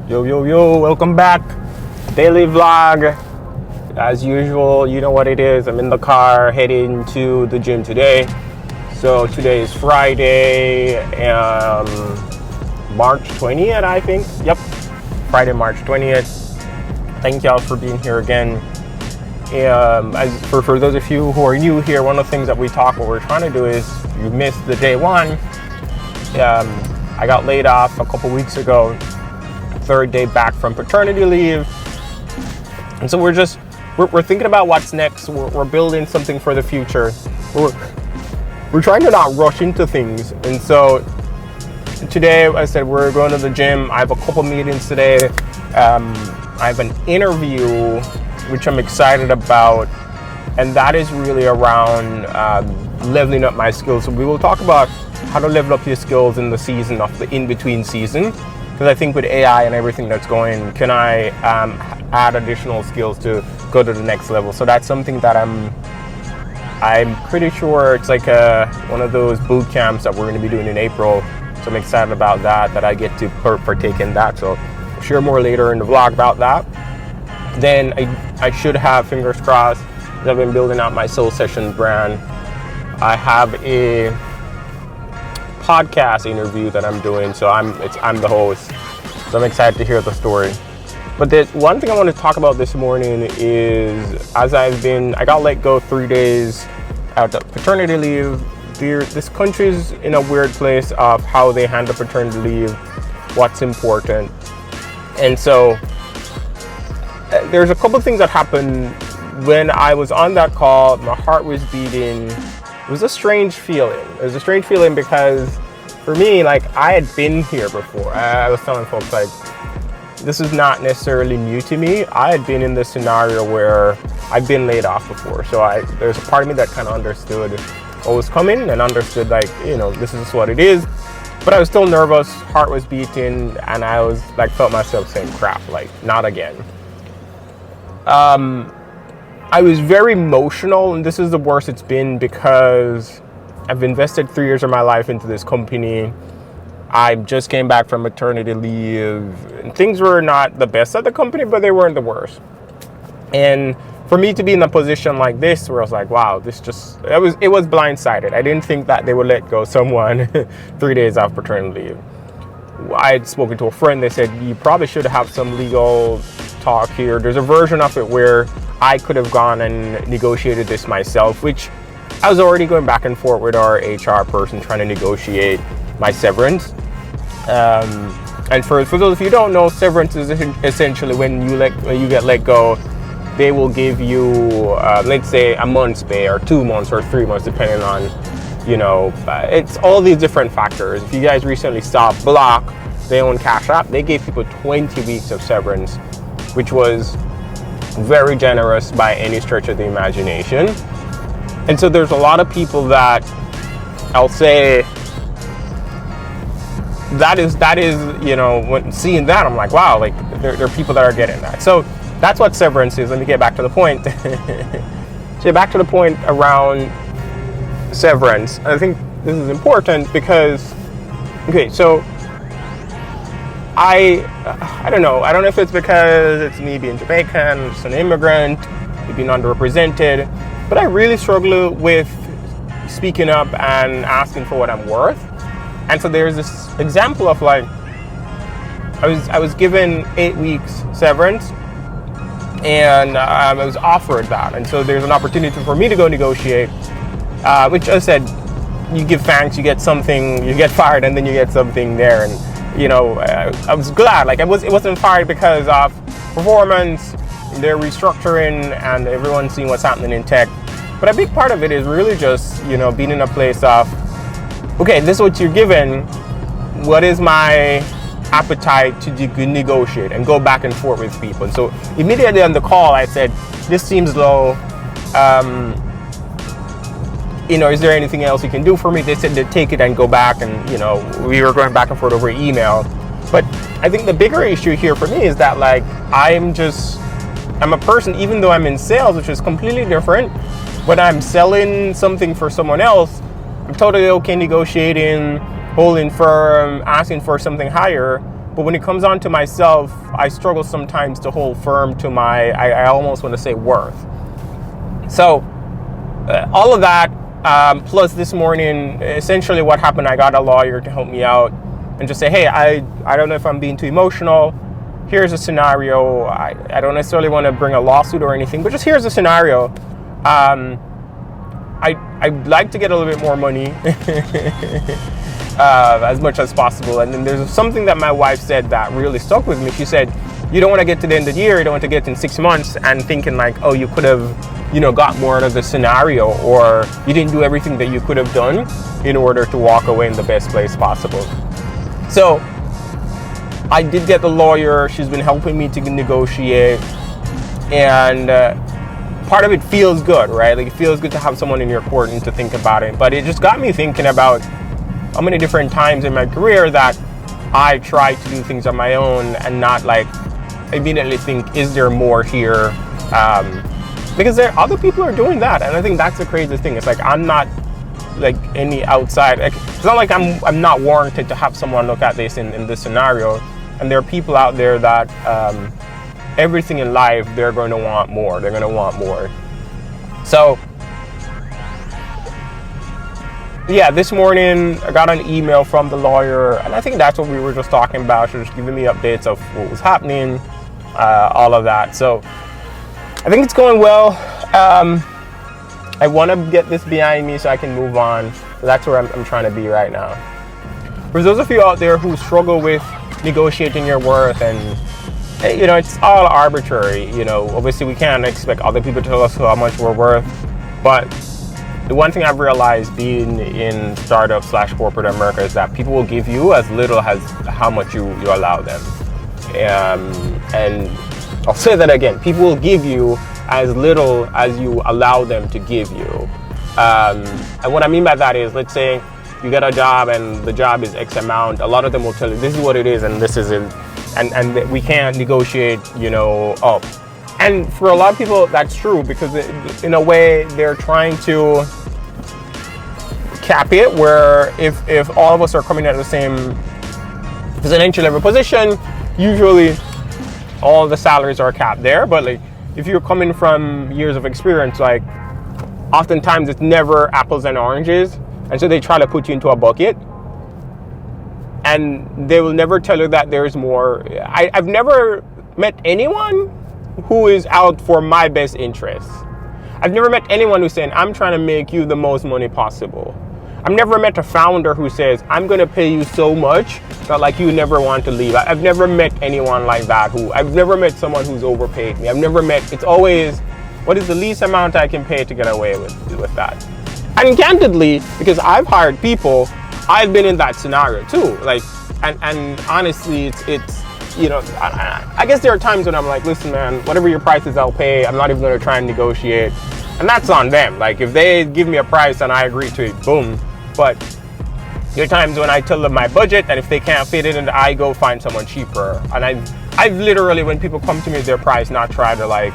Yo, welcome back. Daily vlog. As usual, you know what it is. I'm in the car heading to the gym today. So today is Friday, March 20th, I think. Yep, Friday, March 20th. Thank y'all for being here again. For those of you who are new here, one of the things that what we're trying to do is, you missed the day one. I got laid off a couple weeks ago, third day back from paternity leave. And so we're thinking about what's next. We're building something for the future. We're trying to not rush into things. And so today, I said we're going to the gym. I have a couple meetings today. I have an interview, which I'm excited about. And that is really around leveling up my skills. So we will talk about how to level up your skills in the season of the in-between season. Because I think with AI and everything that's going, can I add additional skills to go to the next level? So that's something that I'm pretty sure it's like one of those boot camps that we're going to be doing in April. So I'm excited about that I get to partake in that. So I'll share more later in the vlog about that. Then I should have, fingers crossed, I've been building out my Soul Sessions brand. I have a podcast interview that I'm doing, so I'm the host. So I'm excited to hear the story. But the one thing I want to talk about this morning is, I got let go 3 days out of paternity leave. This country's in a weird place of how they handle paternity leave, what's important. And so there's a couple of things that happened when I was on that call. My heart was beating. It was a strange feeling. It was a strange feeling because for me, like, I had been here before. I was telling folks, like, this is not necessarily new to me. I had been in this scenario where I've been laid off before. So there's a part of me that kind of understood what was coming and understood, like, this is what it is. But I was still nervous, heart was beating, and I was like, felt myself saying, crap, like, not again. I was very emotional, and this is the worst it's been because I've invested 3 years of my life into this company. I just came back from maternity leave, and things were not the best at the company, but they weren't the worst. And for me to be in a position like this, where I was like, wow, it was blindsided. I didn't think that they would let go someone 3 days off paternity leave. I had spoken to a friend. They said, you probably should have some legal talk here. There's a version of it where I could have gone and negotiated this myself, which I was already going back and forth with our HR person trying to negotiate my severance. And for those of you who don't know, severance is essentially when you get let go, they will give you, let's say, a month's pay or 2 months or 3 months, depending on, it's all these different factors. If you guys recently saw Block, they own Cash App, they gave people 20 weeks of severance, which was very generous by any stretch of the imagination. And so there's a lot of people that I'll say that is, when seeing that, I'm like, wow, like there are people that are getting that. So that's what severance is. Let me get back to the point. So back to the point around severance. I think this is important because, okay, so I don't know. I don't know if it's because it's me being Jamaican, just an immigrant, being underrepresented, but I really struggle with speaking up and asking for what I'm worth. And so there's this example of, like, I was given 8 weeks severance, and I was offered that. And so there's an opportunity for me to go negotiate, which I said, you give thanks, you get something, you get fired, and then you get something there. And I was glad. Like, it wasn't fired because of performance. They're restructuring, and everyone's seeing what's happening in tech. But a big part of it is really just, being in a place of, okay, this is what you're given. What is my appetite to negotiate and go back and forth with people? And so immediately on the call, I said, this seems low. Is there anything else you can do for me? They said to take it and go back, and we were going back and forth over email. But I think the bigger issue here for me is that, like, I'm a person, even though I'm in sales, which is completely different. When I'm selling something for someone else, I'm totally okay negotiating, holding firm, asking for something higher. But when it comes on to myself, I struggle sometimes to hold firm to my, I almost want to say, worth. So all of that, plus this morning, essentially what happened, I got a lawyer to help me out and just say, hey, I don't know if I'm being too emotional. Here's a scenario. I don't necessarily want to bring a lawsuit or anything, but just here's a scenario. I'd like to get a little bit more money as much as possible. And then there's something that my wife said that really stuck with me. She said, you don't want to get to the end of the year, you don't want to get in 6 months and thinking like, oh, you could have, got more out of the scenario, or you didn't do everything that you could have done in order to walk away in the best place possible. So I did get the lawyer. She's been helping me to negotiate, and part of it feels good, right? Like, it feels good to have someone in your court and to think about it. But it just got me thinking about how many different times in my career that I tried to do things on my own and not like immediately think, is there more here? Because other people are doing that, and I think that's the craziest thing. It's like, I'm not like any outside. Like, it's not like I'm not warranted to have someone look at this in this scenario. And there are people out there that everything in life, they're going to want more. They're going to want more. So yeah, this morning I got an email from the lawyer, and I think that's what we were just talking about. She was just giving me updates of what was happening, all of that. So I think it's going well. I want to get this behind me so I can move on. So that's where I'm trying to be right now. For those of you out there who struggle with negotiating your worth, and it's all arbitrary. Obviously we can't expect other people to tell us how much we're worth, but the one thing I've realized being in startup / corporate America is that people will give you as little as how much you allow them. And I'll say that again, people will give you as little as you allow them to give you. And what I mean by that is, let's say you get a job and the job is X amount. A lot of them will tell you, this is what it is and this is it. And we can't negotiate, up. And for a lot of people, that's true, because in a way they're trying to cap it, where if all of us are coming at the same as an entry level position, usually all the salaries are capped there. But like, if you're coming from years of experience, like, oftentimes it's never apples and oranges. And so they try to put you into a bucket, and they will never tell you that there's more. I've never met anyone who is out for my best interests. I've never met anyone who's saying, I'm trying to make you the most money possible. I've never met a founder who says, I'm going to pay you so much that like you never want to leave. I've never met anyone like that. I've never met someone who's overpaid me. It's always, what is the least amount I can pay to get away with that? And candidly, because I've hired people, I've been in that scenario too. Like, and honestly, it's I guess there are times when I'm like, listen, man, whatever your price is, I'll pay. I'm not even going to try and negotiate. And that's on them. Like, if they give me a price and I agree to it, boom. But there are times when I tell them my budget, and if they can't fit it, and I go find someone cheaper. And I've literally, when people come to me with their price, not try to like,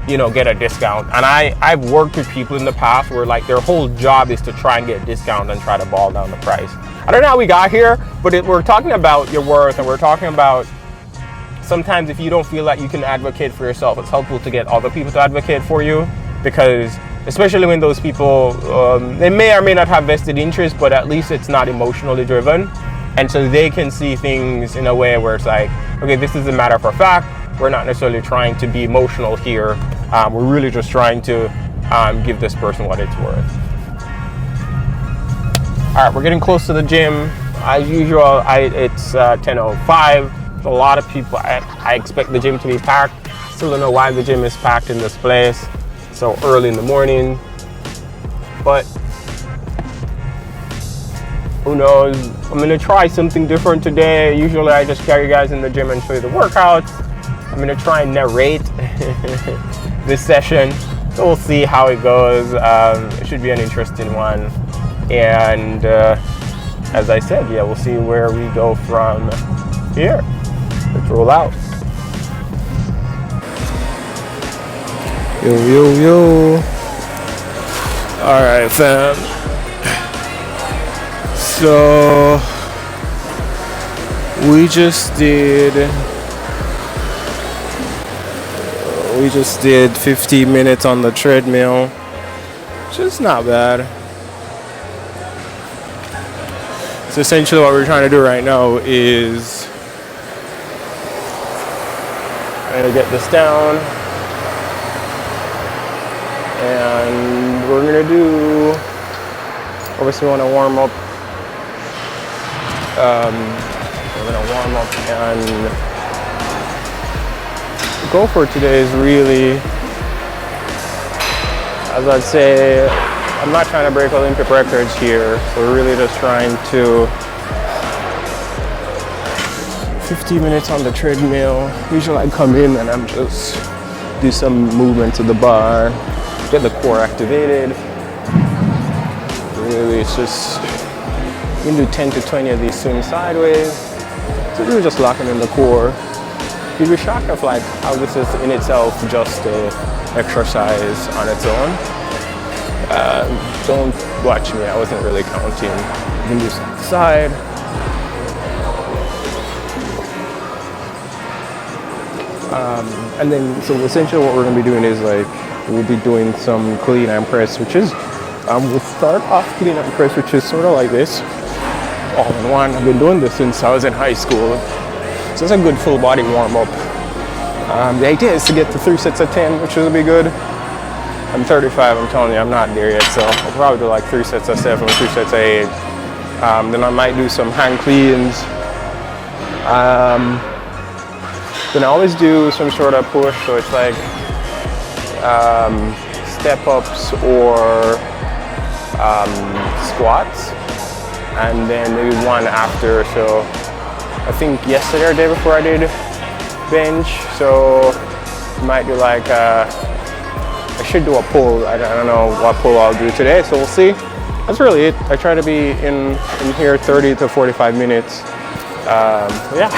get a discount. And I've worked with people in the past where like their whole job is to try and get a discount and try to ball down the price. I don't know how we got here, but we're talking about your worth, and we're talking about sometimes if you don't feel like you can advocate for yourself, it's helpful to get other people to advocate for you, because especially when those people, they may or may not have vested interest, but at least it's not emotionally driven. And so they can see things in a way where it's like, okay, this is a matter for fact. We're not necessarily trying to be emotional here. We're really just trying to give this person what it's worth. All right, we're getting close to the gym. As usual, it's 10:05. There's a lot of people. I expect the gym to be packed. Still don't know why the gym is packed in this place so early in the morning. But who knows? I'm gonna try something different today. Usually I just carry you guys in the gym and show you the workouts. I'm gonna try and narrate this session. So we'll see how it goes. It should be an interesting one. And as I said, yeah, we'll see where we go from here. Let's roll out. Yo. All right, fam. So We just did 15 minutes on the treadmill, which is not bad. So essentially what we're trying to do right now is trying to get this down, and we're gonna do, obviously we want to warm up. We're gonna warm up, and the goal for today is really, as I'd say, I'm not trying to break Olympic records here. So we're really just trying to 15 minutes on the treadmill. Usually I come in and I'm just do some movement to the bar, get the core activated. Really, it's just, you can do 10 to 20 of these swing sideways. So really just locking in the core. You'd be shocked of like how this is in itself just a exercise on its own. Don't watch me, I wasn't really counting. You can do side to side. And then, so essentially what we're gonna be doing is like, we'll be doing some clean and press, which is, we'll start off clean and press, which is sort of like this, all in one. I've been doing this since I was in high school. So it's a good full body warm up. The idea is to get to 3 sets of 10, which will be good. I'm 35, I'm telling you, I'm not there yet, so I'll probably do like 3 sets of 7, 3 sets of 8. Then I might do some hand cleans. Then I always do some sort of push, so it's like step ups or squats, and then maybe one after. So I think yesterday or the day before I did bench, so I might do like I should do a pull. I don't know what pull I'll do today, so we'll see. That's really it. I try to be in here 30 to 45 minutes. Yeah.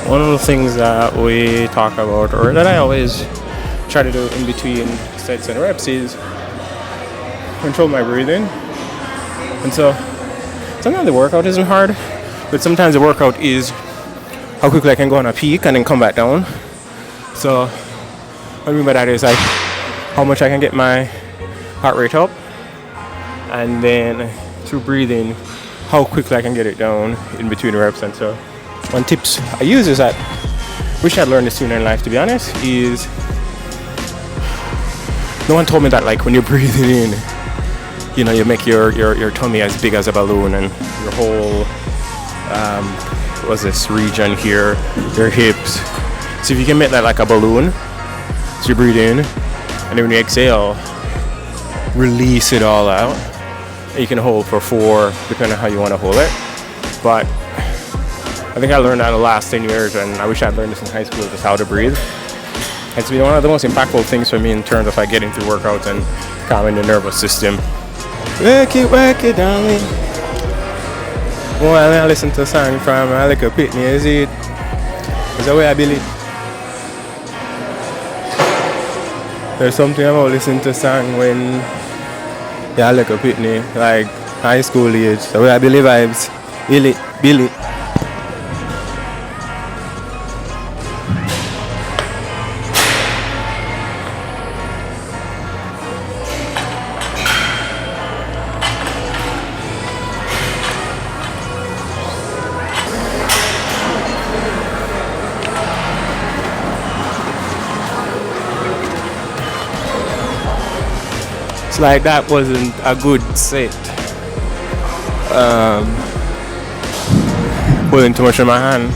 One of the things that we talk about, or that I always try to do in between sets and reps, is control my breathing. And so sometimes the workout isn't hard, but sometimes the workout is how quickly I can go on a peak and then come back down. So what I mean by that is like how much I can get my heart rate up, and then through breathing how quickly I can get it down in between reps. And so one tips I use is that, wish I'd learned this sooner in life, to be honest, is no one told me that like when you're breathing in, you know, you make your tummy as big as a balloon, and your whole what's this region here, your hips. So if you can make that like a balloon, so you breathe in, and then when you exhale, release it all out. And you can hold for 4, depending on how you want to hold it. But I think I learned that in the last 10 years, and I wish I'd learned this in high school, just how to breathe. It's been one of the most impactful things for me in terms of like getting through workouts and calming the nervous system. Work it, darling. Well, I listen to a song from a little Pitney, is it? It's the way I believe. There's something about listening to a song when you're a little Pitney, like high school age. The way I believe vibes. Billy. It's like that wasn't a good set. Pulling too much in my hand.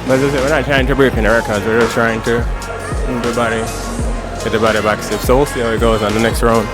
But as I said, we're not trying to break any records, we're just trying to move the body, get the body back stiff. So we'll see how it goes on the next round.